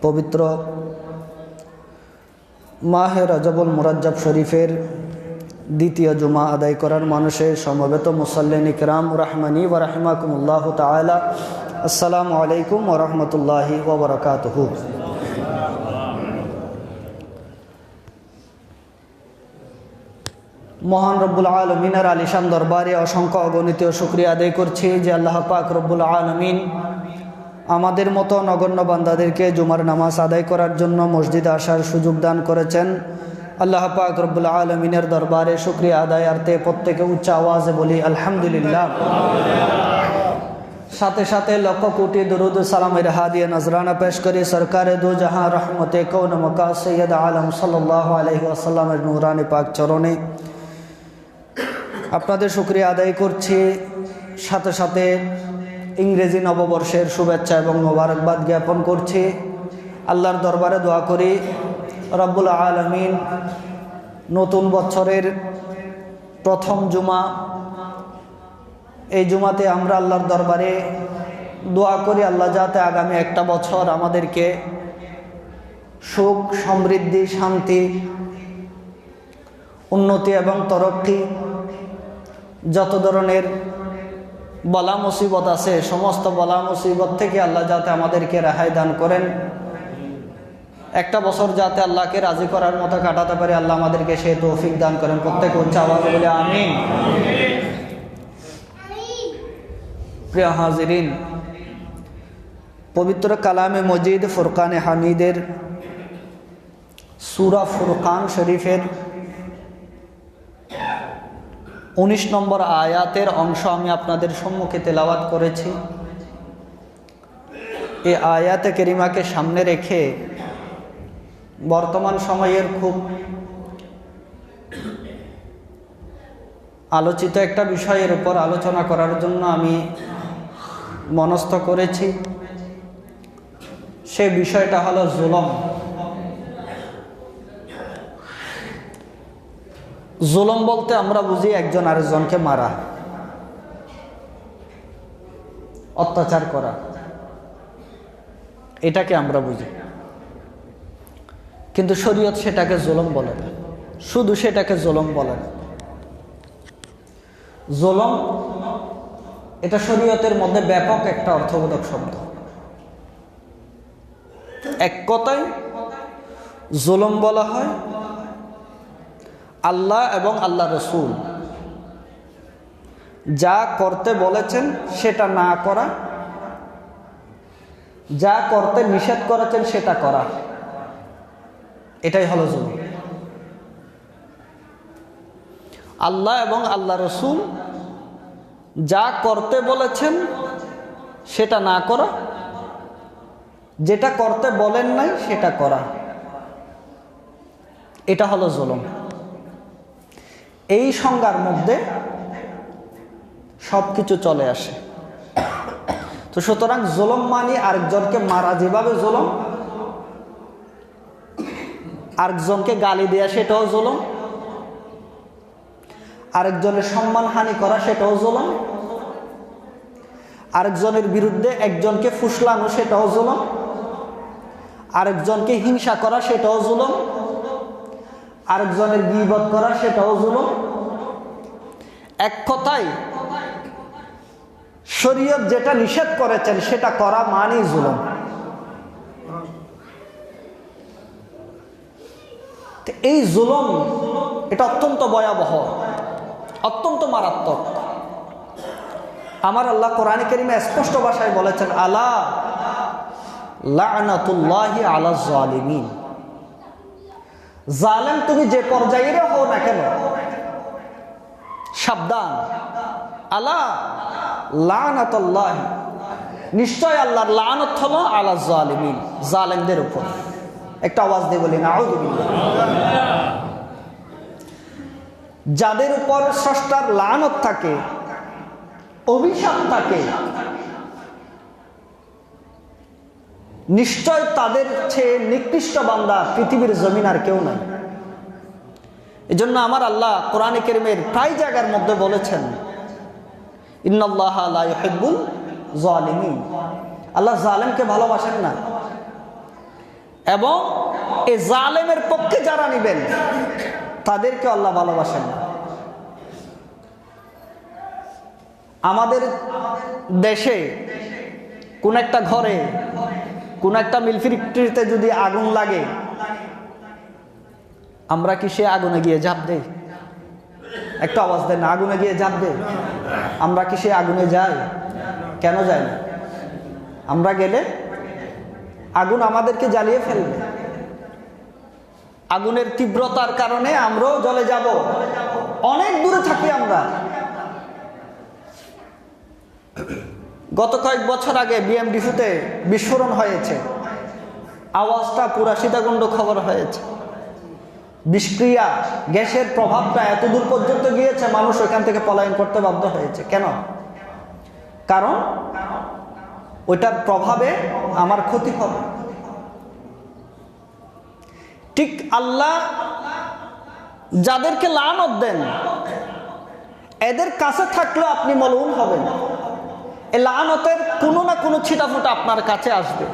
পবিত্র মাহে রজবুল মুরাজ্জব শরীফের দ্বিতীয় জুমা আদায় করার মানুষের সমবেত মুসাল্লিন ইকরাম রাহমানি ওয়া রাহিমাকুমুল্লাহু তাআলা। আসসালামু আলাইকুম ওয়া রাহমাতুল্লাহি ওয়া বারাকাতুহু। মহান রব্বুল আলমিনের আলিশান দরবারে অসংখ্য অগণিত শুকরিয়া আদায় করছি যে আল্লাহ পাক রব্বুল আলমিন আমাদের মতো নগণ্য বান্দাদেরকে জুমার নামাজ আদায় করার জন্য মসজিদে আসার সুযোগ দান করেছেন। আল্লাহ পাক রব্বুল আলমিনের দরবারে শুকরিয়া আদায়ার্থে প্রত্যেকে উচ্চ আওয়াজে বলি আলহামদুলিল্লাহ। সাথে সাথে লক্ষ কোটি দরুদ সালামের হাদিয়া নজরানা পেশ করি সরকারে দু জাহাঁ রহমতে কৌন মকা সৈয়দ আলম সাল্লাল্লাহু আলাইহি ওয়াসাল্লামের নূরানি পাক চরণে আপনাদের শুকরিয়া আদায় করছি। সাথে সাথে ইংরেজি নববর্ষের শুভেচ্ছা এবং মোবারকবাদ জ্ঞাপন করছি। আল্লাহর দরবারে দোয়া করি রব্বুল আলামিন নতুন বছরের প্রথম জুমা, এই জুমাতে আমরা আল্লাহর দরবারে দোয়া করি আল্লাহ যাতে আগামী একটা বছর আমাদেরকে সুখ, সমৃদ্ধি, শান্তি, উন্নতি এবং তরক্কি, যত ধরনের বলা মুসিবত আছে সমস্ত বলা মুসিবত থেকে আল্লাহ যাতে আমাদেরকে রেহাই দান করেন। একটা বছর যাতে আল্লাহকে রাজি করার মতো কাটাতে পারি আল্লাহ আমাদেরকে সেই তৌফিক দান করেন। প্রত্যেক উচ্চ আওয়াজে বলে আমিন। প্রিয় হাজিরিন, পবিত্র কালামে মজিদ ফুরকানে হামিদের সূরা ফুরকান শরীফের 19 নম্বর আয়াতের অংশ আমি আপনাদের সম্মুখে তেলাওয়াত করেছি। এই আয়াতে কেরিমাকে সামনে রেখে বর্তমান সময়ের খুব আলোচিত একটা বিষয়ের উপর আলোচনা করার জন্য আমি মনস্থ করেছি। সে বিষয়টা হলো জুলুম। জুলুম বলতে আমরা বুঝি একজন আরেকজনকে মারা, অত্যাচার করা, এটাকে আমরা বুঝি। কিন্তু শরীয়ত সেটাকে জুলুম বলে না, শুধু সেটাকে জুলুম বলে না। জুলুম এটা শরীয়তের মধ্যে ব্যাপক একটা অর্থবোধক শব্দ। এক কথায় জুলুম বলা হয় আল্লাহ এবং আল্লাহ রসুল যা করতে বলেছেন সেটা না করা, যা করতে নিষেধ করেছেন সেটা করা, এটাই হলো জুলুম। আল্লাহ এবং আল্লাহ রসুল যা করতে বলেছেন সেটা না করা, যেটা করতে বলেন নাই সেটা করা, এটা হলো জুলুম। এই সংজ্ঞার মধ্যে সবকিছু চলে আসে। তো সুতরাং জুলুম মানে আরেকজনকে মারা, যেভাবে জুলুম, আরেকজনকে গালি দেয়া সেটাও জুলুম, আরেকজনের সম্মানহানি করা সেটাও জুলুম, আরেকজনের বিরুদ্ধে একজনকে ফুসলানো সেটাও জুলুম, আরেকজনকে হিংসা করা সেটাও জুলুম, আরেকজনের গীবত করা সেটাও জুলুম। এক কথায় শরীয়ত যেটা নিষেধ করেছেন সেটা করা মানেই জুলুম। এই জুলুম এটা অত্যন্ত ভয়াবহ, অত্যন্ত মারাত্মক। আমার আল্লাহ কোরআনে কারিমে স্পষ্ট ভাষায় বলেছেন, আলা লা'নাতুল্লাহি আলা যালিমিন। জালেম তুমি যে পর্যায়ের হও না কেন, সাবধান। আলা লা'নাতুল্লাহি, নিশ্চয় আল্লাহর লানত হলো আলা যালিমিন, জালেমদের উপর। একটা আওয়াজ দিয়ে বলি নাউযুবিল্লাহ। যাদের উপর স্রষ্টার লানত থাকে, অভিশাপ থাকে, নিশ্চয় তাদের চেয়ে নিকৃষ্ট বান্দা পৃথিবীর জমিন আর কেউ নাই। এজন্য আমার আল্লাহ কোরআনে কারীমের প্রায় জায়গার মধ্যে বলেছেন, ইন্নাল্লাহা লা ইউহিব্বুল যালিমিন। আল্লাহ জালেমকে ভালোবাসেন না। এবং এই জালেমের পক্ষে যারা নেবেন তাদেরকে আল্লাহ ভালোবাসেন না। আমাদের দেশে কোন একটা ঘরে, কোন একটা মিল ফ্যাক্টরিতে যদি আগুন লাগে, আমরা কি সে আগুনে গিয়ে ঝাঁপ দেই? একটা আওয়াজ দেন না, আগুনে গিয়ে ঝাঁপ দেই? আমরা কি সে আগুনে যাই? কেন যাই না? আমরা গেলে আগুন আমাদেরকে জ্বালিয়ে ফেলবে। আগুনের তীব্রতার কারণে আমরাও জ্বলে যাব, অনেক দূরে থাকি আমরা। গত কয়েক বছর আগে বিএমডিসিতে বিস্ফোরণ হয়েছে, আওয়াজটা পুরা সীতাকুণ্ড খবর হয়েছে। বিষক্রিয়া গ্যাসের প্রভাবটা এত দূর পর্যন্ত গিয়েছে, মানুষ ওইখান থেকে পলায়ন করতে বাধ্য হয়েছে। কেন? কারণ ওইটার প্রভাবে আমার ক্ষতি হবে। ঠিক আল্লাহ যাদেরকে লানত দেন, এদের কাছে থাকলেও আপনি মলউন হবেন। এই লানতের কোনো না কোনো ছিটাফোঁটা আপনার কাছে আসবে।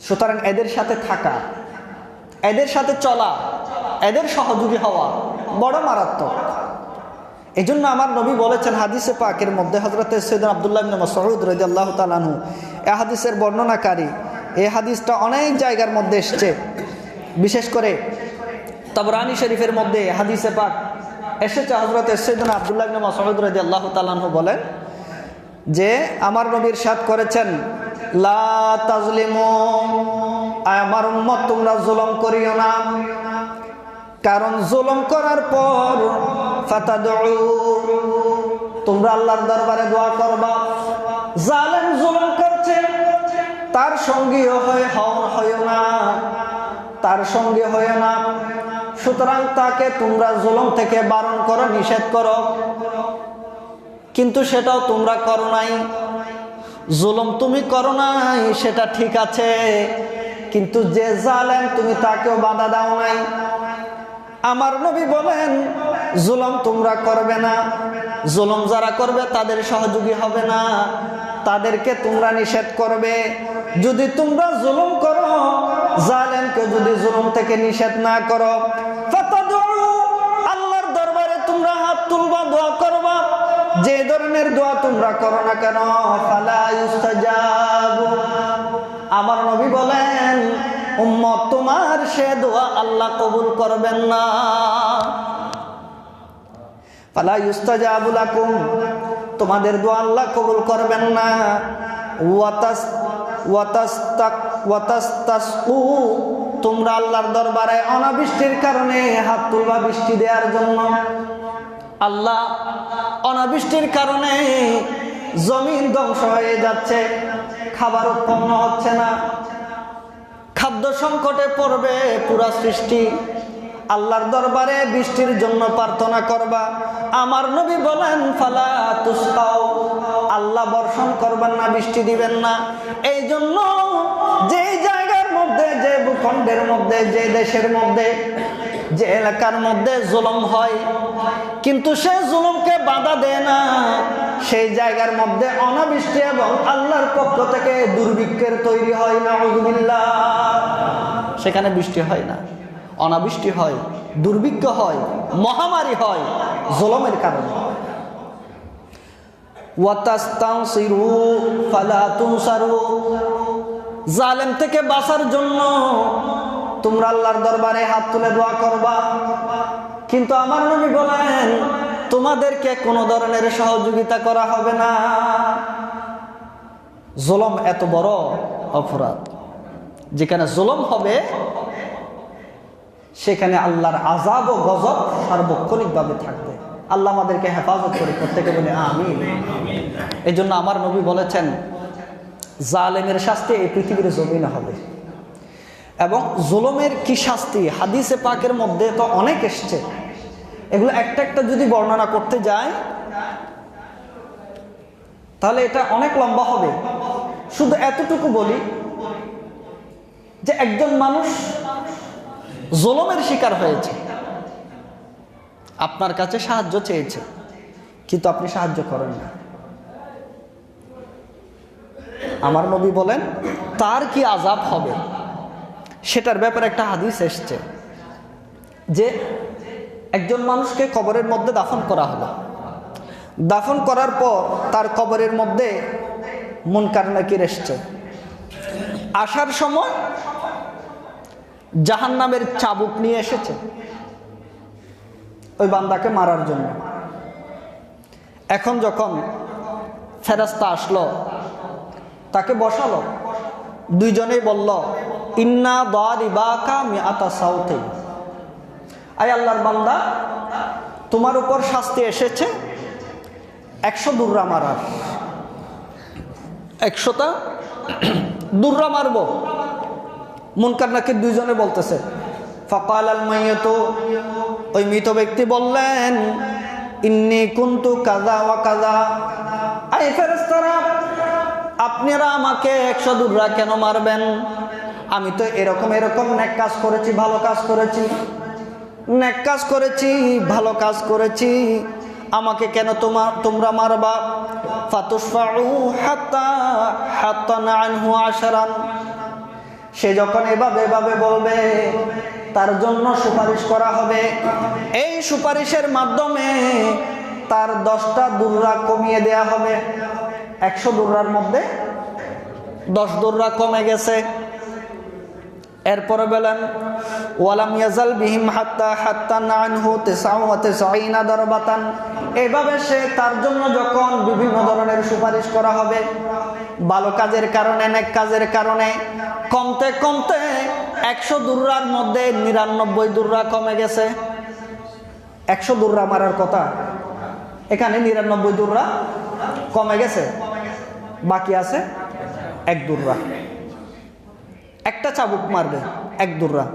সুতরাং এদের সাথে থাকা, এদের সাথে চলা, এদের সহযোগী হওয়া বড় মারাত্মক। এই জন্য আমার নবী বলেছেন হাদিসে পাকের মধ্যে, হযরত সৈয়দনা আব্দুল্লাহ ইবনে মাসউদ রাদিয়াল্লাহু তাআলা আনহু এই হাদিসের বর্ণনাকারী। এই হাদিসটা অনেক জায়গার মধ্যে এসেছে, বিশেষ করে তাবরানী শরীফের মধ্যে হাদিসে পাক এসেছে। হযরত সৈয়দনা আব্দুল্লাহ ইবনে মাসউদ রাদিয়াল্লাহু তাআলা আনহু বলেন যে আমার নবী ইরশাদ করেছেন, লা তাজলিমু, আমার উম্মত তোমরা জুলুম করিও না, কারণ জুলুম করার পর ফাতাদউ, তোমরা আল্লাহর দরবারে দোয়া করবা। জালেম জুলুম করছে, তার সঙ্গী হয়ো না, তার সঙ্গী হয়ো না। সুতরাং তাকে তোমরা জুলুম থেকে বারণ করো, নিষেধ করো। কিন্তু সেটাও তোমরা করো নাই। জুলুম তুমি করো নাই সেটা ঠিক আছে, কিন্তু যে জালেম তুমি তাকেও বাধা দাও নাই। আমার নবী বলেন জুলুম তোমরা করবে না, জুলুম যারা করবে তাদের সহযোগী হবে না, তাদেরকে তোমরা নিষেধ করবে। যদি তোমরা জুলুম করো, জালেমকে যদি জুলুম থেকে নিষেধ না করো, ফাতাদউ, আল্লাহর দরবারে তোমরা হাত তুলবা, দোয়া করবা। যে ধরনের দোয়া তোমরা করো না কেন, ফালা ইউস্তাজাবু, আমার নবী বলেন উম্মত তোমার সে দোয়া আল্লাহ কবুল করবেন না। ফালা ইউস্তাজাবু লাকুম, তোমাদের দোয়া আল্লাহ কবুল করবেন না। ওয়াতাস্তাসকু, তোমরা আল্লাহর দরবারে অনাবৃষ্টির কারণে হাত তুলবা বৃষ্টি দেওয়ার জন্য। আল্লাহ অনাবৃষ্টির কারণে জমিন ধ্বংস হয়ে যাচ্ছে, খাবার উৎপন্ন হচ্ছে না, খাদ্য সংকটে পড়বে পুরা সৃষ্টি। আল্লাহর দরবারে বৃষ্টির জন্য প্রার্থনা করবা। আমার নবী বলেন ফালা তুসকাও, আল্লাহ বর্ষণ করবেন না, বৃষ্টি দিবেন না। এই জন্য যে জায়গার মধ্যে, যে ভূখণ্ডের মধ্যে, যে দেশের মধ্যে, যে এলাকার মধ্যে জুলুম হয় কিন্তু সে জুলুমকে বাধা দেয় না, সেই জায়গার মধ্যে অনাবৃষ্টি এবং আল্লাহর পক্ষ থেকে দুর্ভিক্ষের তৈরি হয় না, নাউযুবিল্লাহ। সেখানে বৃষ্টি হয় না, অনাবৃষ্টি হয়, দুর্ভিক্ষ হয়, মহামারী হয় জুলুমের কারণে। ওয়াতাস্তানসিরু ফালা তুনসারু, জালেম থেকে বাঁচার জন্য তোমরা আল্লাহর দরবারে হাত তুলে দোয়া করবা। কিন্তু আমার নবী বলেন তোমাদেরকে কোনো ধরনের সহযোগিতা করা হবে না। জুলুম এত বড় অপরাধ, যেখানে জুলুম হবে সেখানে আল্লাহর আযাব ও গজব সার্বক্ষণিকভাবে থাকবে। আল্লাহ আমাদেরকে হেফাজত করে, প্রত্যেকে বলে আমিন। এই জন্য আমার নবী বলেছেন জালেমের শাস্তি এই পৃথিবীর জমিনে হবে। এবং জুলুমের কি শাস্তি হাদিসে পাকের মধ্যে তো অনেক এসছে, এগুলো একটা একটা যদি বর্ণনা করতে যায় তাহলে এটা অনেক লম্বা হবে। শুধু এতটুকু বলি যে একজন মানুষ জুলুমের শিকার হয়েছে, আপনার কাছে সাহায্য চেয়েছে কিন্তু আপনি সাহায্য করেন না। আমার নবী বলেন তার কি আযাব হবে, সেটার ব্যাপারে একটা হাদিস এসছে যে একজন মানুষকে কবরের মধ্যে দাফন করা হলো, দাফন করার পর তার কবরের মধ্যে মুনকার নাকির এসছে, আসার সময় জাহান্নামের চাবুক নিয়ে এসেছে ওই বান্দাকে মারার জন্য। এখন যখন ফেরেশতা আসলো, তাকে বসালো, দুইজনেই বলল ইন্না দারিবাকা মিআতা সাউতি, আয় আল্লাহর বান্দা তোমার উপর শাস্তি এসেছে 100 দুররা মারার, 100টা দুররা মারবো। মুনকার নাকির দুইজনে বলতেছে। ফাকাল আল মাইয়াতু, ওই মৃত ব্যক্তি বললেন ইন্নী কুনতু কাযা ওয়া কাযা, আই ফেরেশতারা আপনারা আমাকে 100 দুররা কেন মারবেন? আমি তো এরকম এরকম নেক কাজ করেছি, ভালো কাজ করেছি, নেক কাজ করেছি, ভালো কাজ করেছি, আমাকে কেন তোমরা মারবা? ফাতুশফাউ হাত্তা হাত্তানা আনহু আশরান, সে যখন এভাবে এভাবে বলবে তার জন্য সুপারিশ করা হবে, এই সুপারিশের মাধ্যমে তার 10টা দুররা কমিয়ে দেয়া হবে। 100 দুররার মধ্যে 10 দুররা কমে গেছে। এরপরে বলেন ওয়ালাম ইয়াজাল বিহিম হাত্তা হাত্তানা আনহু 99 দারবাতান, এভাবে সে তার জন্য যখন বিভিন্ন ধরনের সুপারিশ করা হবে, ভালো কাজের কারণে, নেক কাজের কারণে, কমতে কমতে 100 দুররার মধ্যে 99 দুররা কমে গেছে। 100 দুররা মারার কথা, এখানে 99 দুররা কমে গেছে, বাকি আছে 1 দুররা। একটা চাবুক মারবে 1 দুররা,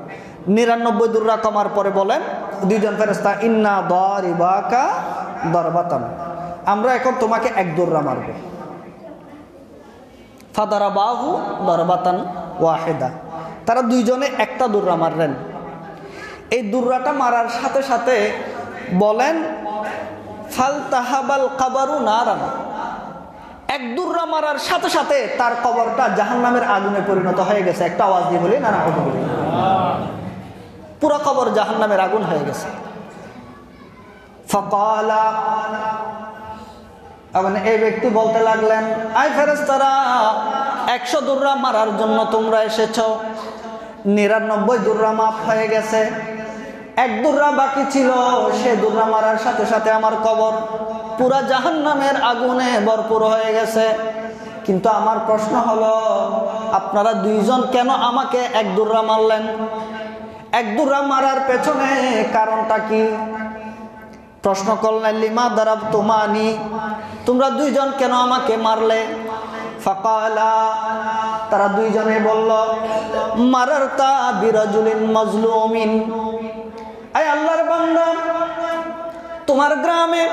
99 দুররা কমার পরে বলেন দুইজন ফেরেশতা ইন্না দারিবাকা দারবাতান, আমরা এখন তোমাকে 1 দুররা মারব। ফাদারাবাহু দারবাতান ওয়াহিদা, তারা দুইজনে একটা দুররা মারলেন। এই দুররাটা মারার সাথে সাথে বলেন ফালতাহাবাল কবরু নারান, 1 দুররা মারার সাথে সাথে তার কবরটা জাহান্নামের আগুনে পরিণত হয়ে গেছে। একটা আওয়াজ দিয়ে বলি না, পুরো কবর জাহান্নামের আগুন হয়ে গেছে। ফাকালা, এখন এই ব্যক্তি বলতে লাগলেন আয় ফেরেশতারা 100 দুররা মারার জন্য তোমরা এসেছো, 99 দুররা মাফ হয়ে গেছে, 1 দুররা বাকি ছিল, সে দুররা মারার সাথে সাথে আমার কবর পুরা জাহান্নামের আগুনে ভরপুর হয়ে গেছে। কিন্তু আমার প্রশ্ন হলো আপনারা দুইজন কেন আমাকে 1 দুররা মারলেন? 1 দুররা মারার পেছনে কারণটা কি? প্রশ্ন করলেন লিমা দারাবতুমানি, তোমরা দুইজন কেন আমাকে মারলে? ফাকালা, তারা দুইজনে বলল মারারতা বিরাজুলিন মাজলুমিন, আয় আল্লাহর বান্দা তোমার গ্রামে,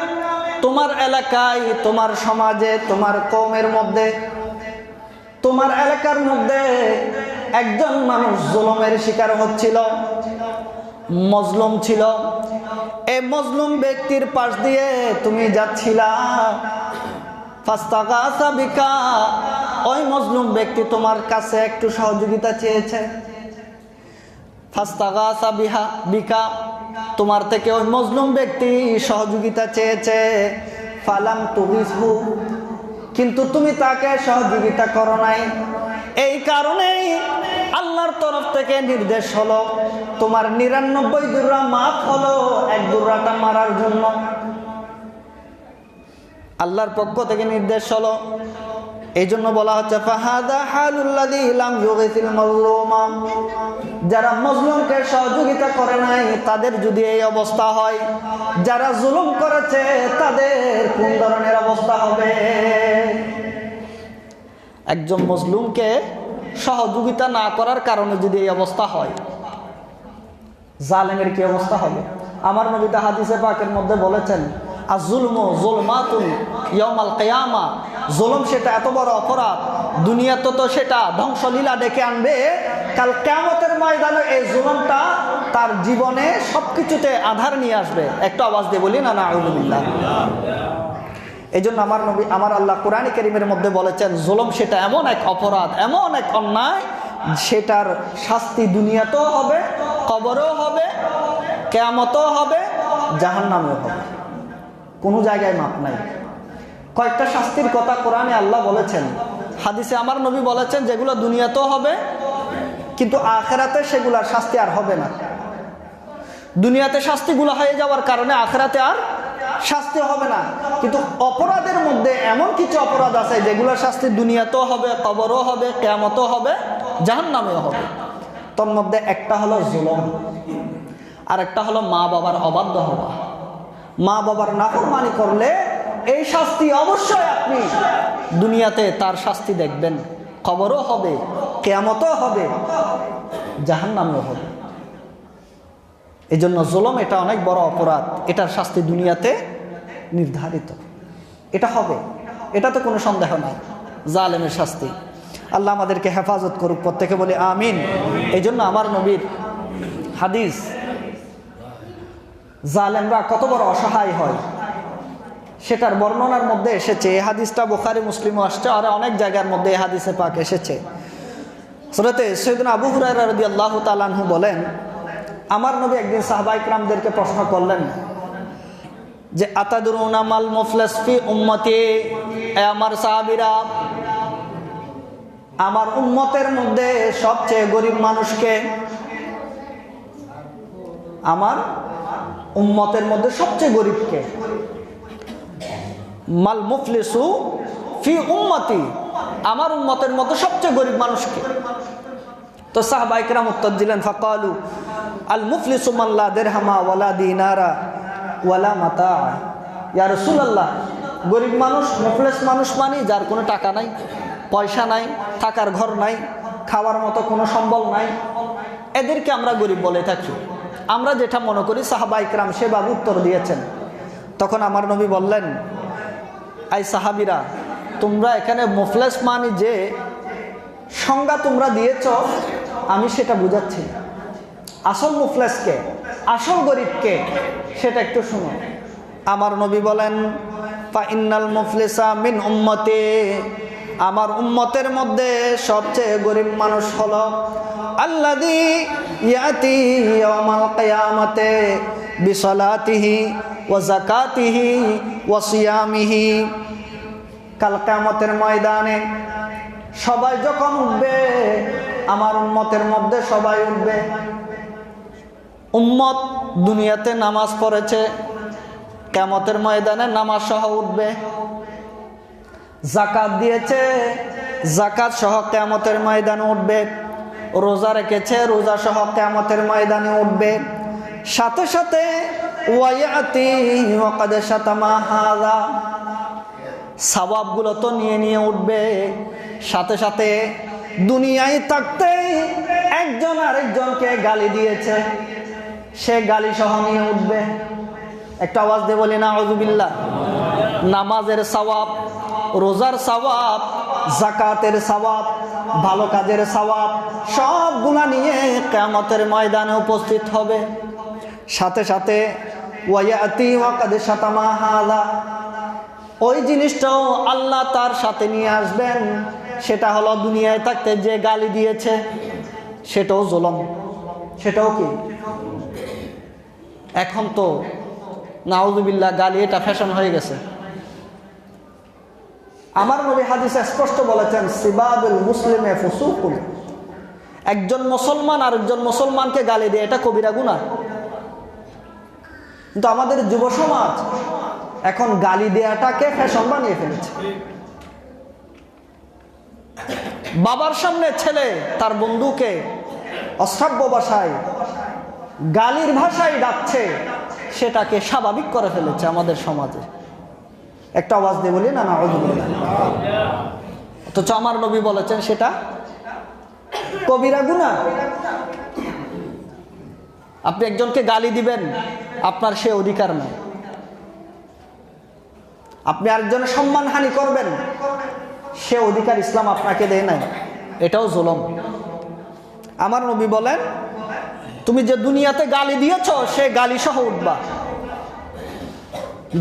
তোমার এলাকায়, তোমার সমাজে, তোমার কওমের মধ্যে, তোমার এলাকার মধ্যে একজন মানুষ জুলুমের শিকার হচ্ছিল, মজলুম ছিল। এই মজলুম ব্যক্তির পাশ দিয়ে তুমি যাচ্ছিলা, ফাস্তাগাসা বিকা, ওই মজলুম ব্যক্তি তোমার কাছে একটু সহযোগিতা চেয়েছে। ফাস্তাগাসা বিকা, তোমার থেকে ওই মজলুম ব্যক্তি সহযোগিতা চেয়েছে। ফালাম তুগিসহু, কিন্তু তুমি তাকে সহযোগিতা করো নাই। এই কারণেই আল্লাহর তরফ থেকে নির্দেশ হলো তোমার 99 দুররা মাফ হলো 1 দুররাটা মারার জন্য। আল্লাহর পক্ষ থেকে নির্দেশ হলো, এই জন্য বলা হচ্ছে ফাহাদা হালুল্লাযী লাম ইউগিসিল মাজলুমা, যারা মজলুমকে সহযোগিতা করে নাই তাদের যদি এই অবস্থা হয়, যারা জুলুম করেছে তাদের কোন ধরনের অবস্থা হবে? একজন মজলুমকে সহযোগিতা না করার কারণে যদি এই অবস্থা হয়, জালেমের কি অবস্থা হবে? আমার নবী তা হাদিসে পাকের মধ্যে বলেছেন আয-যুলমু যুলমাতুন ইয়াউমাল কিয়ামা, জুলুম সেটা এত বড় অপরাধ, দুনিয়াতে তো সেটা ধ্বংসলীলা ডেকে আনবে, কাল কিয়ামতের ময়দানে এই জুলুমটা তার জীবনে সবকিছুতে আধার নিয়ে আসবে। একটা আওয়াজ দিয়ে বলি না, নাউযুবিল্লাহ। এই জন্য আমার নবী, আমার আল্লাহ কোরআনে কারীমের মধ্যে বলেছেন, জুলুম সেটা এমন এক অপরাধ, এমন এক অন্যায়, সেটার শাস্তি দুনিয়াতেও হবে, কবরেও হবে, কিয়ামতেও হবে, জাহান্নামেও হবে। কোনো জায়গায় মাপ নাই। কয়েকটা শাস্তির কথা কোরআনে আল্লাহ বলেছেন, হাদিসে আমার নবী বলেছেন, যেগুলো দুনিয়াতেও হবে, কিন্তু আখিরাতে সেগুলার শাস্তি আর হবে না। দুনিয়াতে শাস্তিগুলো হয়ে যাওয়ার কারণে আখিরাতে আর শাস্তি হবে না। কিন্তু অপরাধের মধ্যে এমন কিছু অপরাধ আছে যেগুলোর শাস্তি দুনিয়াতেও হবে, কবরও হবে, কিয়ামতেও হবে, জাহান্নামেও হবে। তোর মধ্যে একটা হলো জুলুম, আর একটা হলো মা বাবার অবাধ্য হওয়া। মা বাবার নাফরমানি করলে এই শাস্তি অবশ্যই আপনি দুনিয়াতে তার শাস্তি দেখবেন, কবরও হবে, কিয়ামতেও হবে, জাহান্নামেও হবে। এই জন্য জুলুম এটা অনেক বড় অপরাধ, এটার শাস্তি দুনিয়াতে নির্ধারিত, এটা হবে, এটাতে কোনো সন্দেহ নাই। জালেমের শাস্তি, আল্লাহ আমাদেরকে হেফাজত করুক, প্রত্যেকে বলি আমিন। এই জন্য আমার নবীর হাদিস, জালেমরা কত বড় অসহায় হয় সেটার বর্ণনার মধ্যে এসেছে। এই হাদিসটা বুখারী মুসলিমও আসছে, আর অনেক জায়গার মধ্যে এই হাদিসে পাক এসেছে। হযরতে সাইয়েদনা আবু হুরায়রা রাদিয়াল্লাহু তাআলা আনহু বলেন, আমার নবী একদিন সাহাবায়ে কিরামদেরকে প্রশ্ন করলেন যে, আতাদরুনা মাল মুফলিস ফি উম্মতি, এ আমার সাহাবীরা, আমার উম্মতের মধ্যে সবচেয়ে গরিব মানুষকে? আমার উম্মতের মধ্যে সবচেয়ে গরিব কে? মাল মুফলিসু ফি উম্মতি, আমার উম্মতের মধ্যে সবচেয়ে গরিব মানুষকে? তো সাহাবায়ে কিরাম উত্তর দিলেন, ফাকালু আল মুফলিসু মান লা দিরহামা ওয়ালা দিনারা ওয়ালা মাতা। ইয়া রাসূলুল্লাহ, গরিব মানুষ, মুফলিস মানুষ মানে যার কোনো টাকা নাই, পয়সা নাই, থাকার ঘর নাই, খাওয়ার মতো কোনো সম্বল নাই, এদেরকে আমরা গরিব বলে থাকি। আমরা যেটা মনে করি সাহাবায়ে কিরাম সেভাবে উত্তর দিয়েছেন। তখন আমার নবী বললেন, আই সাহাবীরা, তোমরা এখানে মুফলিস মানে যে সংজ্ঞা তোমরা দিয়েছ, আমি সেটা বুঝাচ্ছি। আসল মুফলিসকে, আসল গরিবকে, সেটা একটু শুনো। আমার নবী বলেন, ফা ইন্নাল মুফলিসা মিন উম্মতি, আমার উম্মতের মধ্যে সবচেয়ে গরিব মানুষ হলো আল্লাযী ইয়াতি ইয়াওমাল কিয়ামাতে বিসালাতিহি ওয়া যাকাতিহি ওয়া সিয়ামিহি। কাল কিয়ামতের ময়দানে সবাই যখন উঠবে, আমার উম্মতের মধ্যে সবাই উঠবে। উম্মত দুনিয়াতে নামাজ পড়েছে, কিয়ামতের ময়দানে নামাজ সহ উঠবে। যাকাত দিয়েছে, যাকাত সহ কিয়ামতের ময়দানে উঠবে। রোজা রেখেছে, রোজা সহ কিয়ামতের ময়দানে উঠবে। সাথে সাথে ওয়ায়াতি ওয়াকাদ শাতামা হাযা, সওয়াবগুলো তো নিয়ে নিয়ে উঠবে। সাথে সাথে দুনিয়ায় থাকতে একজন আরেকজনকে গালি দিয়েছে, সে গালি সহ নিয়ে উঠবে। একটা আওয়াজ দিয়ে বলি নাউযুবিল্লাহ। নামাজের সওয়াব, রোজার সওয়াব, যাকাতের সওয়াব, ভালো কাজের সওয়াব, সবগুলা নিয়ে কিয়ামতের ময়দানে উপস্থিত হবে। সাথে সাথে ওয়ায়াতি ওয়াকাদ শাতামা হাযা, ওই জিনিসটাও আল্লাহ তার সাথে নিয়ে আসবেন। সেটা হলো দুনিয়ায় থাকতে যে গালি দিয়েছে, সেটাও জুলুম, সেটাও কি? এখন তো নাউযুবিল্লাহ গালি এটা ফ্যাশন হয়ে গেছে। আমার নবী হাদিসে স্পষ্ট বলেছেন, সিবাবুল মুসলিমে ফুসুকুন, একজন মুসলমান আরেকজন মুসলমানকে গালি দেয়, এটা কবিরা গুনাহ। কিন্তু আমাদের যুব সমাজ এখন গালি দেয়াটাকে ফ্যাশন বানিয়ে ফেলেছে। বাবার সামনে ছেলে তার বন্ধুকে অশ্রাব্য ভাষায়, গালির ভাষায় ডাকছে, সেটাকে স্বাভাবিক করে ফেলেছে আমাদের সমাজে। একটা আওয়াজ দিয়ে বলি না নাউযুবিল্লাহ। অথচ আমার নবী বলেছেন সেটা কবিরা গুনাহ। আপনি একজনকে গালি দিবেন, আপনার সে অধিকার নাই। আপনি আরেকজনের সম্মানহানি করবেন, সে অধিকার ইসলাম আপনাকে দেয় নাই, এটাও জুলুম। আমার নবী বলেন, তুমি যে দুনিয়াতে গালি দিয়েছ, সে গালি সহ উঠবা।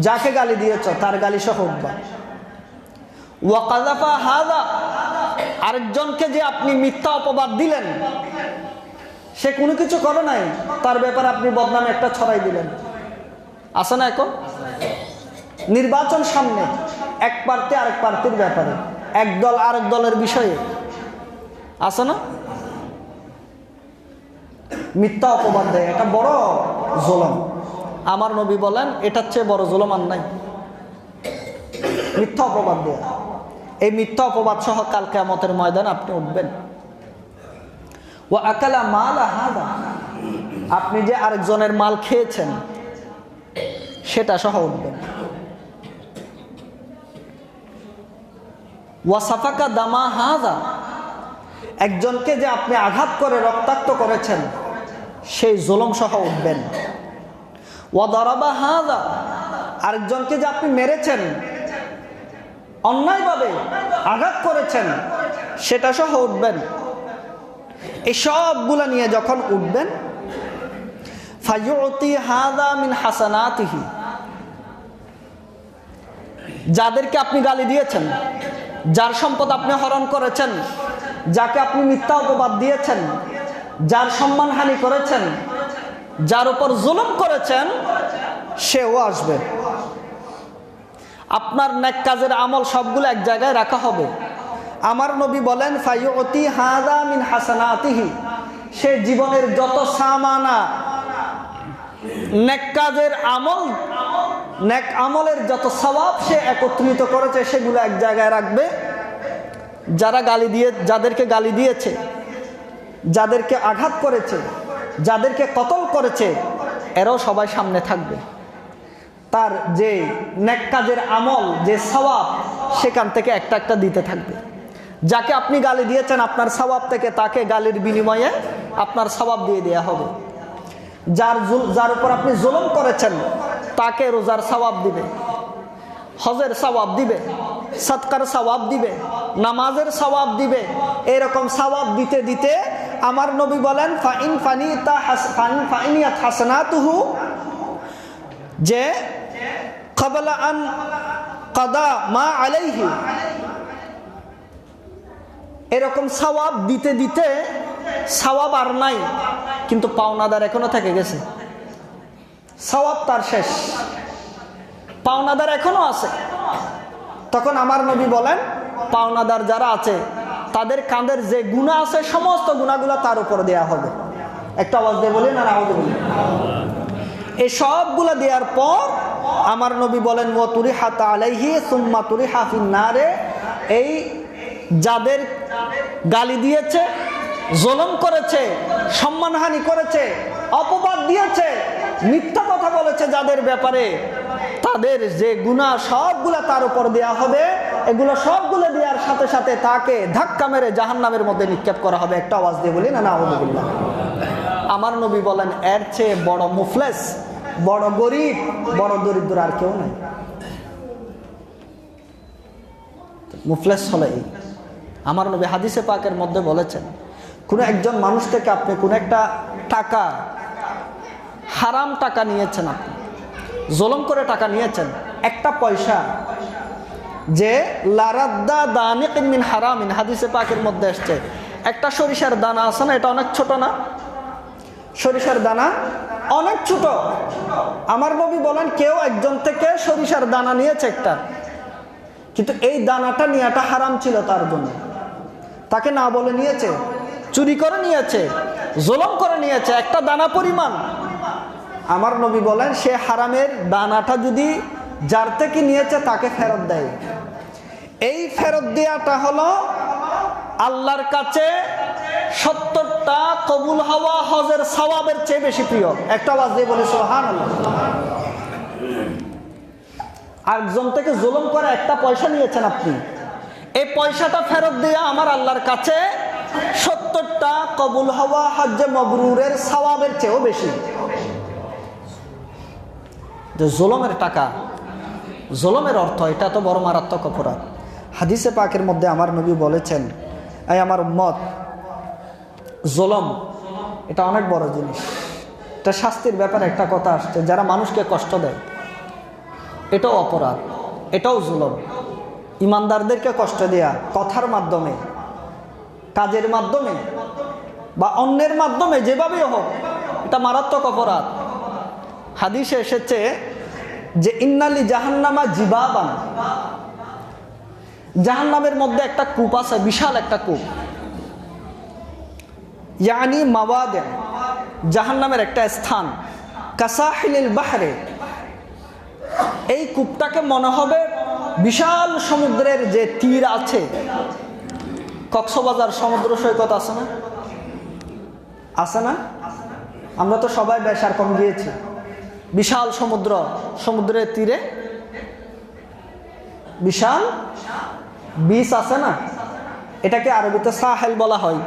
যাকে গালি দিয়েছ তার গালি সহ উঠবা। ওয়া কাযাফা হাযা, আরেকজনকে যে আপনি মিথ্যা অপবাদ দিলেন, সে কোনো কিছু করে নাই, তার ব্যাপারে আপনি বদনাম একটা ছড়াই দিলেন। আছে না? এখন নির্বাচন সামনে, এক প্রার্থী আরেক প্রার্থীর ব্যাপারে, এক দল আরেক দলের বিষয়ে, আছে না? মিথ্যা অপবাদ দেয়, এটা বড় জুলুম। আমার নবী বলেন এটার চেয়ে বড় জুলুম আর নাই, মিথ্যা অপবাদ দেয়া। এই মিথ্যা অপবাদ সহ কাল কিয়ামতের ময়দানে আপনি উঠবেন। ওয়া আকালা মাল হাদা, আপনি যে আরেকজনের মাল খেয়েছেন সেটা সহ উঠবেন। ওয়া সাফাকা দামা হাদা, একজনকে যে আপনি আঘাত করে রক্তাক্ত করেছেন সেই জুলুম সহ উঠবেন। ওয়া দারাবা হাদা, আরেকজনকে যে আপনি মেরেছেন, অন্যায়ভাবে আঘাত করেছেন, সেটা সহ উঠবেন। এই সবগুলা নিয়ে যখন উঠবেন, ফায়ুতি হাদা মিন হাসানাতিহি, যাদেরকে আপনি গালি দিয়েছেন, যার সম্পদ আপনি হরণ করেছেন, যাকে আপনি মিথ্যা অপবাদ দিয়েছেন, যার সম্মানহানি করেছেন, যার উপর জুলুম করেছেন, সেও আসবে। আপনার নেক কাজের আমল সবগুলো এক জায়গায় রাখা হবে। আমার নবী বলেন ফায়ুতি হাযা মিন হাসানাতিহি, সে জীবনের যত সামানা নেক কাজের আমল, নেক আমলের যত সওয়াব সে একত্রিত করেছে সেগুলো এক জায়গায় রাখবে। যারা গালি দিয়ে, যাদেরকে গালি দিয়েছে, যাদেরকে আঘাত করেছে, যাদেরকে কতল করেছে, এরাও সবাই সামনে থাকবে। তার যে নেক কাজের আমল, যে সওয়াব, সেখান থেকে একটা একটা দিতে থাকবে। যাকে আপনি গালি দিয়েছেন আপনার সওয়াব থেকে তাকে গালির বিনিময়ে আপনার সওয়াব দিয়ে দেয়া হবে। যার উপর আপনি জুলুম করেছেন তাকে রোজার সওয়াব দিবে, হজের সওয়াব দিবে, সদকার সওয়াব দিবে, নামাজের সওয়াব দিবে। এরকম সওয়াব দিতে দিতে আমার নবী বলেন ফাইনিয়াত হাসানাতুহু, যে ক্বাবলা আন কাদা মা আলাইহি, এরকম সওয়াব দিতে দিতে সওয়াব আর নাই, কিন্তু পাওনাদার এখনো থেকে গেছে। সওয়াব তার শেষ, পাওনাদার এখনো আছে। তখন আমার নবী বলেন পাওনাদার যারা আছে তাদের কাঁধের যে গুনাহ আছে সমস্ত গুনাহগুলো তার উপর দেয়া হবে। একটা আওয়াজ দিয়ে বলি না, আওয়াজ বলি। এই সবগুলো দেওয়ার পর আমার নবী বলেন ওয়া তুরিহাত আলাইহি সুম্মা তুরিহা ফিন নারে, এই যাদের গালি দিয়েছে, জুলুম করেছে, সম্মানহানি করেছে, অপবাদ দিয়েছে, মিথ্যা কথা বলেছে যাদের ব্যাপারে, তাদের যে গুনাহ সবগুলা তার উপর দেয়া হবে। এগুলো সবগুলো দেওয়ার সাথে সাথে তাকে ধাক্কা মেরে জাহান্নামের মধ্যে নিক্ষেপ করা হবে। একটা আওয়াজ দিয়ে বলি না, আউযুবিল্লাহ। আমার নবী বলেন এর চেয়ে বড় মুফলেস, বড় গরিব, বড় দরিদ্র আর কেউ নাই। মুফলেস হলে এই। আমার নবী হাদিসে পাকের মধ্যে বলেছেন কোন একজন মানুষ থেকে আপনি কোন একটা টাকা, হারাম টাকা নিয়েছেন, আপনি জুলুম করে টাকা নিয়েছেন, একটা পয়সা, যে লারাদ্দা দানিকিন মিন হারামিন, হাদিসে পাকের মধ্যে আসছে একটা সরিষার দানা আছে না, এটা অনেক ছোট না, সরিষার দানা অনেক ছোট। আমার নবী বলেন কেউ একজন থেকে সরিষার দানা নিয়েছে একটা, কিন্তু এই দানাটা নেওয়াটা হারাম ছিল তার জন্য, তাকে না বলে নিয়েছে, চুরি করে নিয়েছে, জুলুম করে নিয়েছে একটা দানা পরিমাণ। আমার নবী বলেন সে হারামের দানাটা যদি যার থেকে নিয়েছে তাকে ফেরত দেয়, এই ফেরত দেওয়াটা হলো আল্লাহর কাছে 70টা কবুল হওয়া হজের সওয়াবের চেয়ে বেশি প্রিয়। একটা আওয়াজ দিয়ে বলি সুবহানাল্লাহ। আরেকজন থেকে জুলুম করে একটা পয়সা নিয়েছেন আপনি, এই পয়সাটা ফেরত দেয়া আমার আল্লাহর কাছে 70টা কবুল হওয়া হজ্জে মাবরুরের সওয়াবের চেয়েও বেশি। যে জুলুমের টাকা, জুলুমের অর্থ, এটা তো বড় মারাত্মক অপরাধ। হাদিসে পাকের মধ্যে আমার নবী বলেছেন এই আমার উম্মত, জুলুম এটা অনেক বড় জিনিস, এটা শাস্তির ব্যাপারে একটা কথা আসছে, যারা মানুষকে কষ্ট দেয়, এটাও অপরাধ, এটাও জুলুম। ইমানদারদেরকে কষ্ট দেয়া কথার মাধ্যমে, কাজের মাধ্যমে বা অন্যের মাধ্যমে, যেভাবেই হোক, এটা মারাত্মক অপরাধ। হাদিসে এসেছে যে ইন্নালি জাহান্নামা জিবাবান, জাহান্নামের মধ্যে একটা কূপ আছে, বিশাল একটা কূপ। ইয়ানি মাওয়াদে, জাহান্নামের একটা স্থান, কাসাহিলিল বাহরে। এই কূপটাকে মনে হবে বিশাল সমুদ্রের যে তীর আছে, কক্সবাজার সমুদ্র সৈকত আছে না, আছে না? আমরা তো সবাই বেশার কম গিয়েছি। বিশাল সমুদ্র, সমুদ্রের তীরে বিশাল বিচ আছে না, এটাকে আরবিতে সাহেল বলা হয়,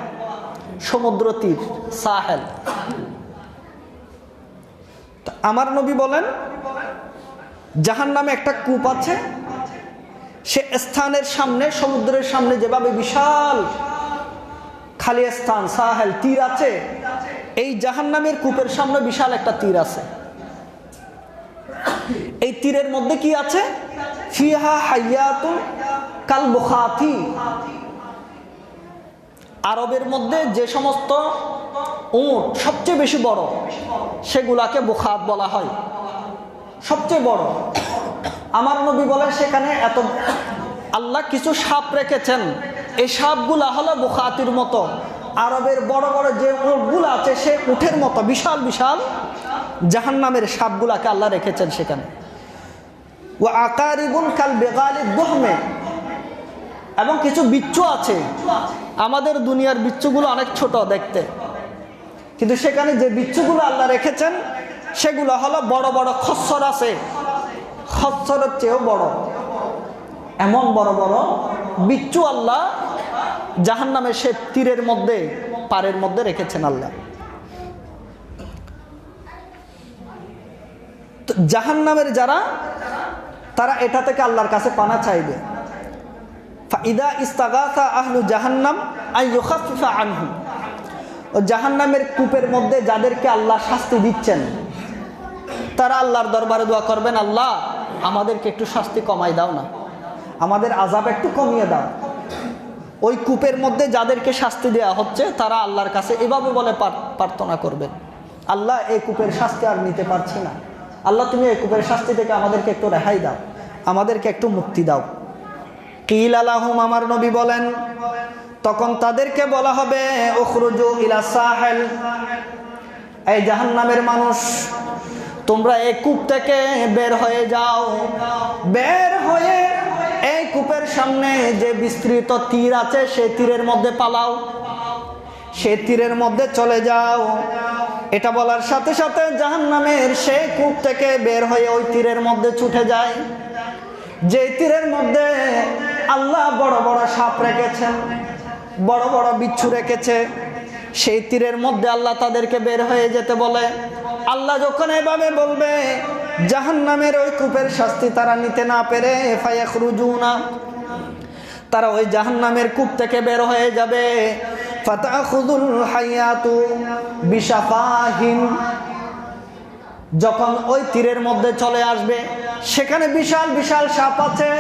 সমুদ্র তীর, সাহেল। আমার নবী বলেন জাহান্নামে একটা কূপ আছে, সে স্থানের সামনে, সমুদ্রের সামনে যেভাবে বিশাল খালি স্থান, সাহেল, তীর আছে, এই জাহান্নামের কূপের সামনে বিশাল একটা তীর আছে। এই তীরের মধ্যে কি আছে? ফিহা হাইয়াতুন কাল বুখাতি। আরবের মধ্যে যে সমস্ত উট সবচেয়ে বেশি বড়, সেগুলাকে বুখাত বলা হয়, সবচেয়ে বড়। আমার নবী বলেন সেখানে এত আল্লাহ কিছু সাপ রেখেছেন, এই সাপগুলা হলো বুখাতির মতো। আরবের বড় বড় যে উটগুলো আছে, সে উটের মতো বিশাল বিশাল জাহান্নামের সাপগুলাকে আল্লাহ রেখেছেন সেখানে। ওয়া আকারিবুন কাল বিগালিদ দুহমে, এবং কিছু বিচ্ছু আছে। আমাদের দুনিয়ার বিচ্ছুগুলো অনেক ছোট দেখতে, কিন্তু সেখানে যে বিচ্ছুগুলো আল্লাহ রেখেছেন সেগুলো হলো বড় বড় খচ্চর আছে, খচ্চরের চেয়েও বড়। এমন বড় বড় বিচ্ছু আল্লাহ জাহান্নামের সে তীরের মধ্যে, পাড়ের মধ্যে রেখেছেন আল্লাহ। তো জাহান্নামের যারা, তারা এটা থেকে আল্লাহর কাছে পানা চাইবে। ফাইদা ইস্তাগাসা আহলু জাহান্নাম আন ইউখাফফিফা আনহুম। ও জাহান্নামের কূপের মধ্যে যাদেরকে আল্লাহ শাস্তি দিচ্ছেন, তারা আল্লাহর দরবারে দোয়া করবেন, আল্লাহ আমাদেরকে একটু শাস্তি কমাই দাও না, আমাদের আযাব একটু কমিয়ে দাও। ওই কূপের মধ্যে যাদেরকে শাস্তি দেওয়া হচ্ছে, তারা আল্লাহর কাছে এভাবে বলে প্রার্থনা করবেন, আল্লাহ এই কূপের শাস্তি আর নিতে পারছি না, আল্লাহ তুমি এই কূপের শাস্তি থেকে আমাদেরকে একটু রেহাই দাও, আমাদেরকে একটু মুক্তি দাও। কিল আলাহুম, আমার নবী বলেন তখন তাদেরকে বলা হবে উখরুজু ইলা সাহেল, এই জাহান্নামের মানুষ তোমরা এই কূপ থেকে বের হয়ে যাও, বের হয়ে এই কূপের সামনে যে বিস্তৃত তীর আছে সেই তীরের মধ্যে পালাও, সেই তীরের মধ্যে চলে যাও। এটা বলার সাথে সাথে জাহান্নামের সেই কূপ থেকে বের হয়ে ওই তীরের মধ্যে ছুটে যায়, যে তীরের মধ্যে আল্লাহ বড় বড় সাপ রেখেছেন, বড় বড় বিচ্ছু রেখেছে। সেই তীরের মধ্যে আল্লাহ তাদেরকে বের হয়ে যেতে বলে। আল্লাহ যখন এভাবে বলবে, জাহান্নামের ওই কূপের শাস্তি তারা নিতে না পেরে ফায়াখরুজুনা, তারা ওই জাহান্নামের কূপ থেকে বের হয়ে যাবে। ফাতাখুযুল হায়াতু বিশাফাহিম, যখন ওই তীরের মধ্যে চলে আসবে, সেখানে বিশাল বিশাল সাপ আছে।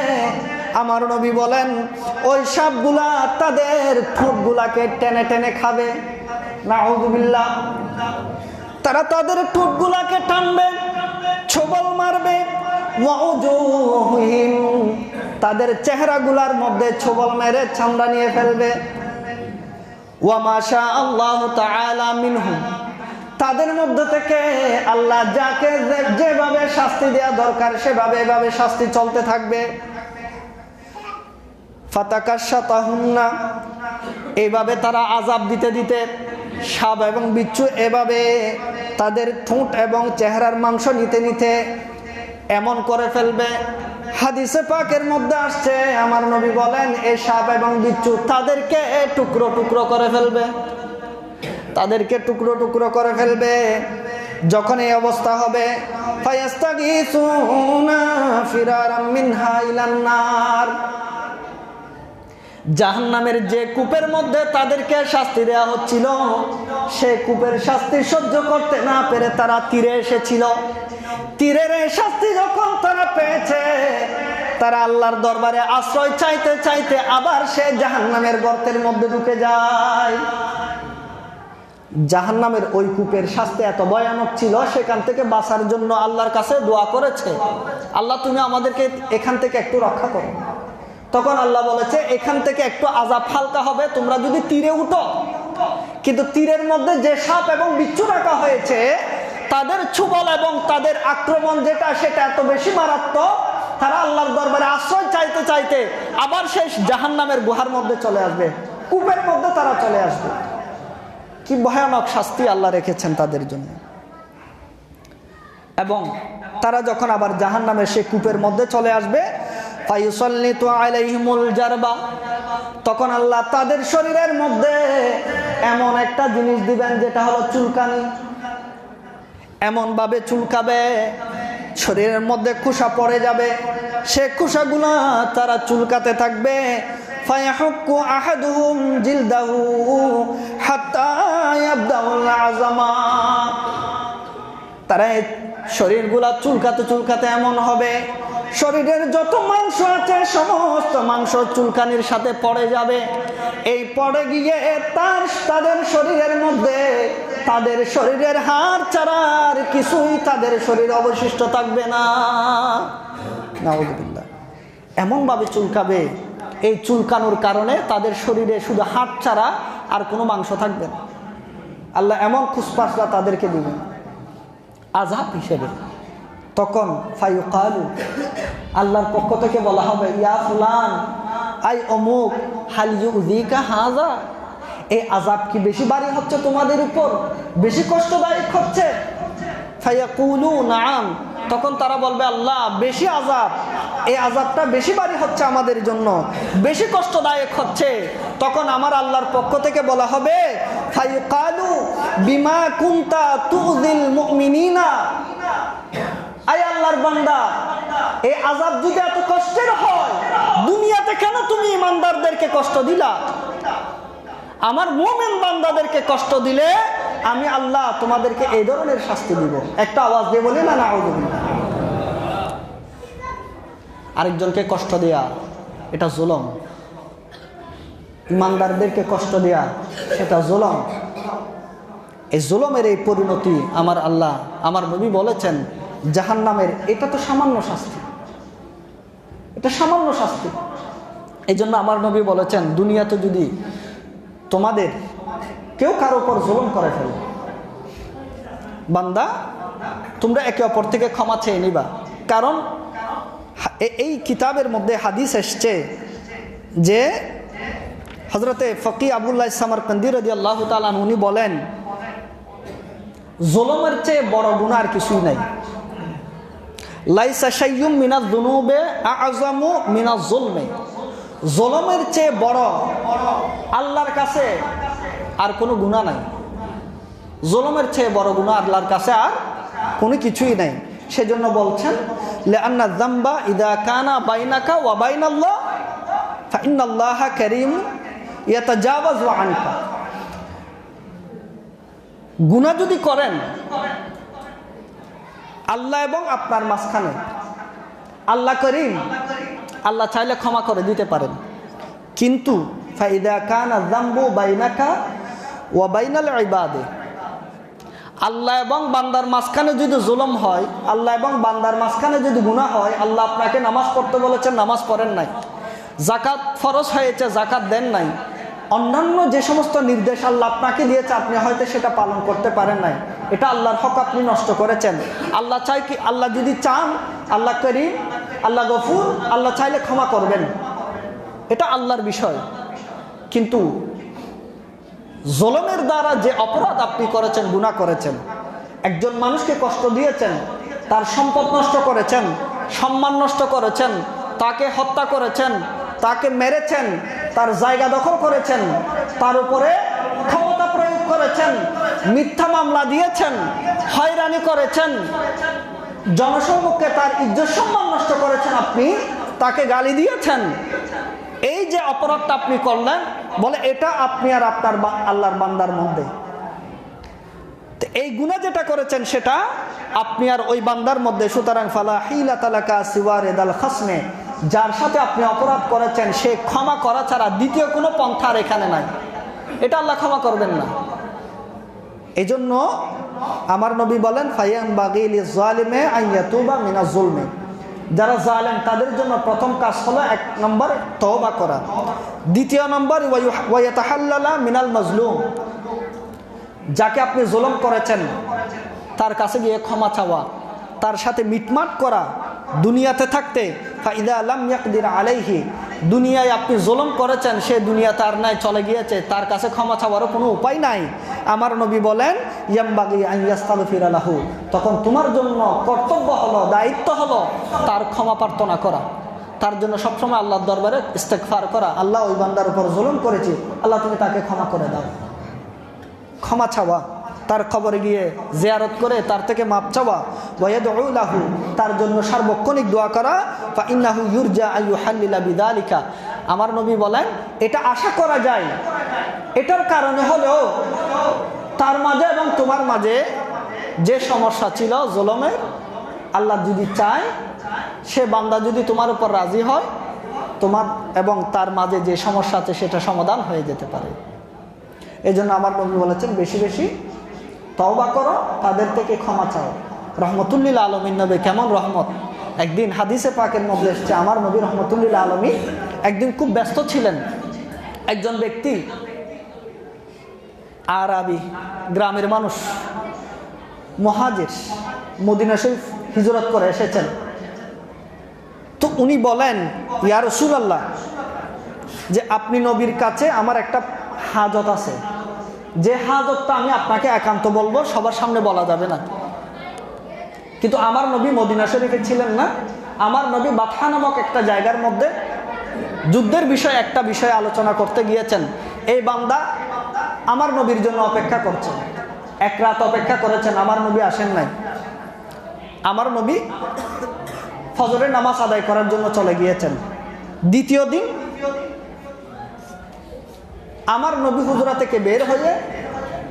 আমার নবী বলেন ওই সাপগুলা তাদের ঠোঁটগুলাকে টেনে টেনে খাবে, নাউযুবিল্লাহ। তারা তাদের ঠোঁটগুলাকে টানবে, ছোবল মারবে। ওয়াউজুহিম, তাদের চেহারাগুলার মধ্যে ছোবল মেরে চামড়া নিয়ে ফেলবে। ওয়া মা শা আল্লাহু তাআলা মিনহুম, তাদের মধ্যে থেকে আল্লাহ যাকে যেভাবে শাস্তি দেওয়া দরকার সেভাবে এভাবে শাস্তি চলতে থাকবে। ফাতাকাশশাতাহুন্না, এইভাবে তারা আযাব দিতে দিতে সাপ এবং বিচ্ছু এভাবে তাদের ঠোঁট এবং চেহারার মাংস নিতে নিতে এমন করে ফেলবে। হাদিসে পাকের মধ্যে আসছে, আমার নবী বলেন এই সাপ এবং বিচ্ছু তাদেরকে টুকরো টুকরো করে ফেলবে, তাদেরকে টুকরো টুকরো করে ফেলবে। যখন এই অবস্থা হবে, ফায়াস্তাগীসুনা ফিরারাম মিনহা ইলান নার, জাহান্নামের যে কূপের মধ্যে তাদেরকে শাস্তি দেওয়া হচ্ছিল, সেই কূপের শাস্তি সহ্য করতে না পেরে তারা তীরে এসেছিল। তীরের এই শাস্তি যখন তারা পেয়েছে, তারা আল্লাহর দরবারে আশ্রয় চাইতে চাইতে আবার সে জাহান্নামের গর্তের মধ্যে ঢুকে যায়। জাহান্নামের ওই কূপের শাস্তি এত ভয়ানক ছিল, সেখান থেকে বাঁচার জন্য আল্লাহর কাছে দোয়া করেছে, আল্লাহ তুমি আমাদেরকে এখান থেকে একটু রক্ষা করো। তখন আল্লাহ বলেছে এখান থেকে একটু আযাব হালকা হবে তোমরা যদি তীরে উঠো, কিন্তু তীরের মধ্যে যে সাপ এবং বিচ্ছু রাখা হয়েছে তাদের ছোবল এবং তাদের আক্রমণ যেটা সেটা এত বেশি মারাত্মক, তারা আল্লাহর দরবারে আশ্রয় চাইতে চাইতে আবার সেই জাহান্নামের গুহার মধ্যে চলে আসবে, কূপের মধ্যে তারা চলে আসবে। কি ভয়ানক শাস্তি আল্লাহ রেখেছেন তাদের জন্য। এবং তারা যখন আবার জাহান্নামের সেই কূপের মধ্যে চলে আসবে, ফায়ুসাল্লিতু আলাইহিমুল জারবা, তখন আল্লাহ তাদের শরীরের মধ্যে এমন একটা জিনিস দিবেন যেটা হলো চুলকানি। এমন ভাবে চুলকাবে শরীরের মধ্যে খোসা পড়ে যাবে, সে খোসাগুলা তারা চুলকাতে থাকবে। ফায়াহুক্কু আহাদুহুম জিলদাহু হাত্তা ইয়াবদাউল আযামা, তারা শরীরগুলা চুলকাতে চুলকাতে এমন হবে শরীরের যত মাংস আছে সমস্ত মাংস চুলকানির সাথে পড়ে যাবে। এই পড়ে গিয়ে তাদের শরীরের মধ্যে তাদের শরীরের হাড় ছাড়ার কিছুই তাদের শরীরে অবশিষ্ট থাকবে না। নাউযুবিল্লাহ। এমন ভাবে চুলকাবে, এই চুলকানোর কারণে তাদের শরীরে শুধু হাড় ছাড়া আর কোনো মাংস থাকবে না। আল্লাহ এমন খুসপাসলা তাদেরকে দিবেন আযাব হিসেবে। তখন ফায়ুকালু, আল্লাহর পক্ষ থেকে বলা হবে, ইয়া ফুলান, আই অমুক, হাল ইউযিকা হাযা, এই আযাব কি বেশি ভারী হচ্ছে তোমাদের উপর, বেশি কষ্টদায়ক হচ্ছে? ফায়াকুলু নাআম, তখন তারা বলবে আল্লাহ বেশি আযাব, এই আযাবটা বেশি ভারী হচ্ছে আমাদের জন্য, বেশি কষ্টদায়ক হচ্ছে। তখন আমার আল্লাহর পক্ষ থেকে বলা হবে, ফায়ুকালু বিমা কুনতা তুযিল মুমিনিনা, আয় আল্লাহর বান্দা, এই আযাব যদি এত কষ্টের হয় দুনিয়াতে কেন তুমি ইমানদারদেরকে কষ্ট দিলা? আমার মুমিন বান্দাদেরকে কষ্ট দিলে আমি আল্লাহ তোমাদেরকে এই ধরনের শাস্তি দিব। একটা আওয়াজ দিয়ে বলি না নাউযুবিল্লাহ। আরেকজনকে কষ্ট দেয়া এটা জুলুম, ইমানদারদেরকে কষ্ট দেয়া সেটা জুলুম। এই জুলুমের এই পরিণতি আমার আল্লাহ, আমার নবী বলেছেন জাহান্নামের এটা তো সামান্য শাস্তি, এটা সামান্য শাস্তি। এই জন্য আমার নবী বলেছেন দুনিয়াতে যদি তোমাদের কেউ কারো উপর জুলুম করে ফেলে, বান্দা তোমরা একে অপর থেকে ক্ষমা চেয়ে নিবা। কারণ এই কিতাবের মধ্যে হাদিস এসছে যে হযরতে ফকি আবুল্লাহ সামারকান্দি রাদিয়াল্লাহু তাআলা আনহু উনি বলেন জুলুমের চেয়ে বড় গুনাহ আর কিছুই নাই। লাইসা শাইয়ুম মিনাজ যুনুবে আ'যামু মিনাজ যুলমি, জুলুমের চেয়ে বড় আল্লাহর কাছে আর কোনো গুনাহ নাই। জুলুমের চেয়ে বড় গুনাহ আল্লাহর কাছে আর কোনো কিছুই নাই। সেজন্য বলছেন লিআন্না যামবা ইযা কানা বাইনাকা ওয়া বাইনাল্লাহ ফাইন্নাল্লাহা কারীম ইয়াতাজাওয়াজু আনকা, গুনাহ যদি করেন আল্লাহ এবং আপনার মাঝখানে, আল্লাহ করিম, আল্লাহ চাইলে ক্ষমা করে দিতে পারেন। কিন্তু ফাইদা কানা যামবু বাইনাকা ওয়া বাইনাল ইবাদে, আল্লাহ এবং বান্দার মাঝখানে যদি জুলুম হয়, আল্লাহ এবং বান্দার মাঝখানে যদি গুনাহ হয়, আল্লাহ আপনাকে নামাজ পড়তে বলেছেন নামাজ পড়েন নাই, যাকাত ফরজ হয়েছে যাকাত দেন নাই, অন্যান্য যে সমস্ত নির্দেশ আল্লাহ আপনাকে দিয়েছে আপনি হয়তো সেটা পালন করতে পারেন নাই, এটা আল্লাহর হক আপনি নষ্ট করেছেন। আল্লাহ চাই কি, আল্লাহ যদি চান, আল্লাহ করিম, আল্লাহ গফুর, আল্লাহ চাইলে ক্ষমা করবেন, এটা আল্লাহর বিষয়। কিন্তু জুলুমের দ্বারা যে অপরাধ আপনি করেছেন, গুনাহ করেছেন, একজন মানুষকে কষ্ট দিয়েছেন, তার সম্পদ নষ্ট করেছেন, সম্মান নষ্ট করেছেন, তাকে হত্যা করেছেন, তাকে মেরেছেন, তার জায়গা দখল করেছেন, তার উপরে ক্ষমতা প্রয়োগ করেছেন, মিথ্যা মামলা দিয়েছেন, হয়রানি করেছেন, জনসম্মুখে তার ইজ্জত সম্মান নষ্ট করেছেন, আপনি তাকে গালি দিয়েছেন, এই যে অপরাধটা আপনি করলেন, বলে এটা আপনি আর আপনার আল্লাহর বান্দার মধ্যে, এই গুনাহ যেটা করেছেন সেটা আপনি আর ওই বান্দার মধ্যে, সুতরাং ফালা হিলাতা লাকা সিওয়া রিদাল খাসমে, যার সাথে আপনি অপরাধ করেছেন সে ক্ষমা করা ছাড়া দ্বিতীয় কোনো পন্থা আর এখানে নাই। এটা আল্লাহ ক্ষমা করবেন না। এজন্য আমার নবী বলেন ফায়ানবাগি লিয-যালিমি আন ইয়াতুবা মিনাজ যুলমি, যারা জালেম তাদের জন্য প্রথম কাজ হলো 1 নম্বর তওবা করা, 2 নম্বর ওয়া ইয়াতাহাল্লালা মিনাল মাজলুম, যাকে আপনি জুলুম করেছেন তার কাছে গিয়ে ক্ষমা চাওয়া, তার সাথে মিটমাট করা দুনিয়াতে থাকতে। ফাইদা লাম ইয়াকদির আলাইহি, দুনিয়ায় আপনি জুলুম করেছেন, সে দুনিয়াতে আর নাই, চলে গিয়েছে, তার কাছে ক্ষমা চাওয়ারও কোনো উপায় নাই। আমার নবী বলেন ইয়ামবাগি আন ইস্তাগফিরা লাহু, তখন তোমার জন্য কর্তব্য হলো, দায়িত্ব হলো তার ক্ষমা প্রার্থনা করা, তার জন্য সবসময় আল্লাহর দরবারে ইস্তেগফার করা। আল্লাহ ওই বান্দার উপর জুলুম করেছি, আল্লাহ তুমি তাকে ক্ষমা করে দাও। ক্ষমা চাওয়া, তার কবরে গিয়ে জিয়ারত করে তার থেকে মাপ চাওয়া, ওয়ায়াদউ লাহু, তার জন্য সার্বক্ষণিক দোয়া করা। ফাইন্নাহু ইউরজা আইয়ুহাল্লিলা বিযালিকা, আমার নবী বলেন এটা আশা করা যায়, এটার কারণে হলেও তার মাঝে এবং তোমার মাঝে যে সমস্যা ছিল জুলুমের, আল্লাহ যদি চায়, সে বান্দা যদি তোমার উপর রাজি হয়, তোমার এবং তার মাঝে যে সমস্যা আছে সেটা সমাধান হয়ে যেতে পারে। এই জন্য আমার নবী বলেছেন বেশি বেশি তওবা করো, তাদের থেকে ক্ষমা চাও। রহমতুল্লিল আলমিন নবী কেমন রহমত। একদিন হাদিসে পাকের মধ্যে এসছে, আমার নবী রহমতুল্লিল আলমী একদিন খুব ব্যস্ত ছিলেন। একজন ব্যক্তি আরাবি, গ্রামের মানুষ, মুহাজির, মদিনা শরীফ হিজরত করে এসেছেন। তো উনি বলেন ইয়া রাসূলুল্লাহ, যে আপনি নবীর কাছে আমার একটা হাজত আছে, যে হাজতটা আমি আপনাকে একান্ত বলবো, সবার সামনে বলা যাবে না। কিন্তু আমার নবী মদিনা শরীফে ছিলেন না, আমার নবী বাতহা নামক একটা জায়গার মধ্যে যুদ্ধের বিষয়ে একটা বিষয়ে আলোচনা করতে গিয়েছেন। এই বান্দা আমার নবীর জন্য অপেক্ষা করছেন, 1 রাত অপেক্ষা করেছেন, আমার নবী আসেন নাই। আমার নবী ফজরের নামাজ আদায় করার জন্য চলে গিয়েছেন। দ্বিতীয় দিন আমার নবী হুজরা থেকে বের হয়ে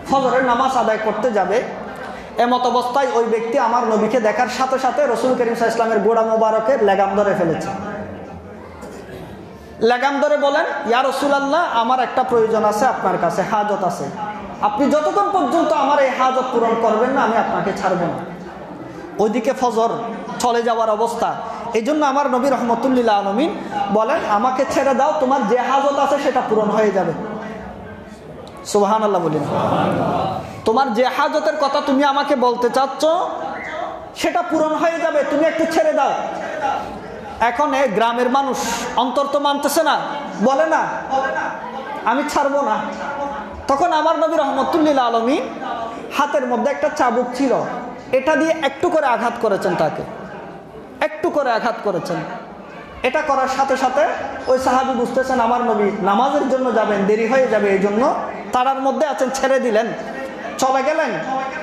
ফজরের নামাজ আদায় করতে যাবে, এমত অবস্থায় ওই ব্যক্তি আমার নবীকে দেখার সাথে সাথে রাসূল করিম সাল্লাল্লাহু আলাইহি ওয়াসাল্লামের গোড়া মোবারকের লেগাম ধরে ফেলেছে। লেগাম ধরে বলেন ইয়া রাসূলুল্লাহ, আমার একটা প্রয়োজন আছে আপনার কাছে, হাজত আছে, আপনি যতক্ষণ পর্যন্ত আমার এই হাজত পূরণ করবেন না আমি আপনাকে ছাড়ব না। ওইদিকে ফজর চলে যাওয়ার অবস্থা। এই জন্য আমার নবী রহমতুল্লিল আলমিন বলেন আমাকে ছেড়ে দাও, তোমার যে হাজত আছে সেটা পূরণ হয়ে যাবে। সুবহানাল্লাহ বলেন, তোমার যে হাজতের কথা তুমি আমাকে বলতে চাচ্ছ সেটা পূরণ হয়ে যাবে, তুমি একটু ছেড়ে দাও। এখন এই গ্রামের মানুষ অন্তর তো মানতেছে না, বলে না আমি ছাড়বো না। তখন আমার নবী রহমতুল্লিল আলমিন হাতের মধ্যে একটা চাবুক ছিল, এটা দিয়ে একটু করে আঘাত করেছেন, তাকে একটু করে আঘাত করেছেন। এটা করার সাথে সাথে ওই সাহাবী বুঝতেছেন আমার নবী নামাজের জন্য যাবেন, দেরি হয়ে যাবে, এই জন্য তারার মধ্যে আছেন, ছেড়ে দিলেন, চলে গেলেন।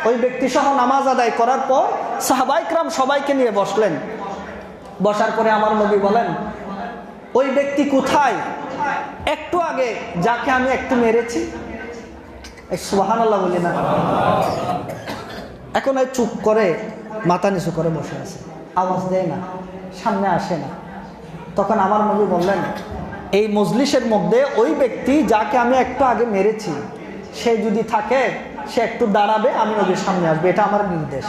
ওই ব্যক্তি সহ নামাজ আদায় করার পর সাহাবায়ে কিরাম সবাইকে নিয়ে বসলেন। বসার পরে আমার নবী বলেন ওই ব্যক্তি কোথায়, একটু আগে যাকে আমি একটু মেরেছি। সুবহানাল্লাহ বলি না। এখন এই চুপ করে মাথা নিচু করে বসে আছে, আওয়াজ দেয় না, সামনে আসে না। তখন আমার নবী বললেন এই মজলিসের মধ্যে ওই ব্যক্তি যাকে আমি একটু আগে মেরেছি সে যদি থাকে সে একটু দাঁড়াবে, আমি নবীর সামনে আসবে, এটা আমার নির্দেশ।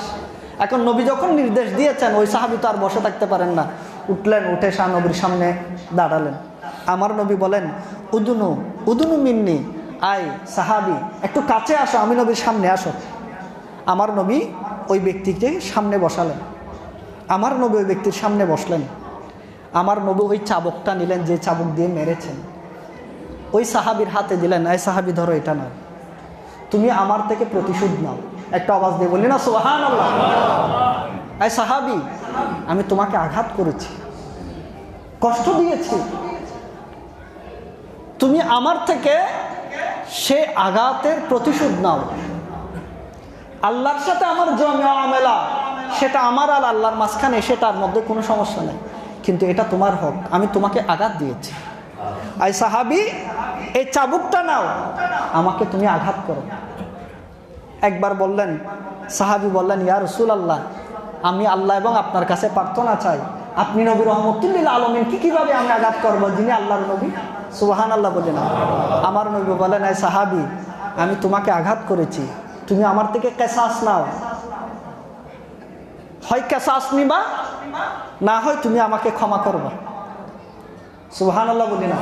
এখন নবী যখন নির্দেশ দিয়েছেন ওই সাহাবী তো আর বসে থাকতে পারেন না, উঠলেন, উঠে শাহ নবীর সামনে দাঁড়ালেন। আমার নবী বলেন উদুনু উদুনু মিন্নি, আয় সাহাবী একটু কাছে আসো, আমি নবীর সামনে আসো। আমার নবী ওই ব্যক্তিকে সামনে বসালেন, আমার নবী ওই ব্যক্তির সামনে বসলেন। আমার নবী ওই চাবুকটা নিলেন যে চাবুক দিয়ে মেরেছেন, ওই সাহাবীর হাতে দিলেন, এই সাহাবী ধরো এটা নাও, তুমি আমার থেকে প্রতিশোধ নাও। একটা আওয়াজ দিয়ে বললি না সুবহানাল্লাহ। এই সাহাবী আমি তোমাকে আঘাত করেছি, কষ্ট দিয়েছি, তুমি আমার থেকে সে আঘাতের প্রতিশোধ নাও। আল্লাহর সাথে আমার যে মামলা সেটা আমার আর আল্লাহর মাঝখানে, সেটার মধ্যে কোনো সমস্যা নেই, কিন্তু এটা তোমার হক, আমি তোমাকে আঘাত দিয়েছি। এই সাহাবী এই চাবুকটা নাও, আমাকে তুমি আঘাত করো। একবার বললেন, সাহাবী বললেন, ইয়া রাসূলুল্লাহ, আমি আল্লাহ এবং আপনার কাছে প্রার্থনা চাই, আপনি নবী রহমতুল লিল আলামিন কিভাবে আমি আঘাত করব, যিনি আল্লাহর নবী? সুবহানাল্লাহ বলেন। আমার নবী বলেন, এই সাহাবী, আমি তোমাকে আঘাত করেছি, তুমি আমার থেকে কিসাস নাও, হয় কিসাস নিবা, না হয় তুমি আমাকে ক্ষমা করবা। সুবহানাল্লাহ বলি না?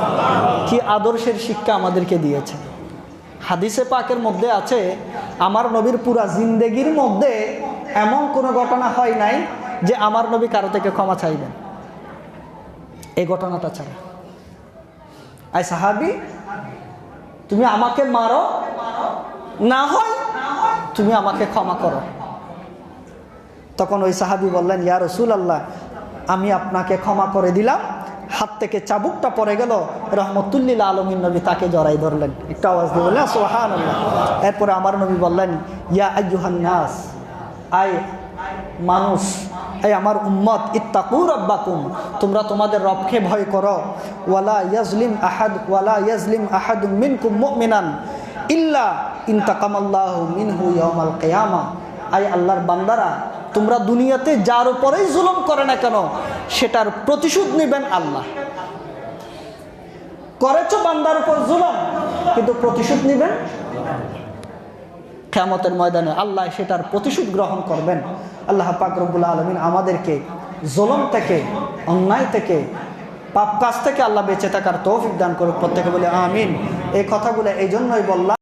কি আদর্শের শিক্ষা আমাদেরকে দিয়েছে। হাদিসে পাকের মধ্যে আছে, আমার নবীর পুরা জিন্দেগির মধ্যে এমন কোনো ঘটনা হয় নাই যে আমার নবী কারো থেকে ক্ষমা চাইবেন, এই ঘটনাটা ছাড়া। আই সাহাবী, তুমি আমাকে মারো, না হয় তুমি আমাকে ক্ষমা করো। তখন ওই সাহাবী বললেন, ইয়া রাসূলুল্লাহ, আমি আপনাকে ক্ষমা করে দিলাম। হাত থেকে চাবুকটা পড়ে গেল, রহমতুল লিল আলামিন নবী তাকে জড়াই ধরলেন। একটু আওয়াজ দিয়ে বললেন সুবহানাল্লাহ। এরপরে আমার নবী বললেন, ইয়া আইয়ুহান নাস, আই মানুষ, এই আমার উম্মত, ইত্তাকু রাব্বাকুম, তোমরা তোমাদের রবকে ভয় করো। ওয়ালা ইয়াজলিম আহাদুম মিনকুম মুমিনান ইল্লা ইনতাকামাল্লাহু মিনহু ইয়াউমাল কিয়ামাহ। আই আল্লাহর বান্দারা, তোমরা দুনিয়াতে যার উপরেই জুলুম করে না কেন, সেটার প্রতিশোধ নেবেন আল্লাহ। করেছো বান্দার উপর জুলুম, কিন্তু প্রতিশোধ নেবেন কিয়ামতের ময়দানে, আল্লাহ সেটার প্রতিশোধ গ্রহণ করবেন। আল্লাহ পাক রব্বুল আলামিন আমাদেরকে জুলুম থেকে, অন্যায় থেকে, পাপ কাজ থেকে আল্লাহ বেঁচে থাকার তৌফিক দান করুক। প্রত্যেকে বলে আমিন। এই কথাগুলো এই জন্যই বললাম।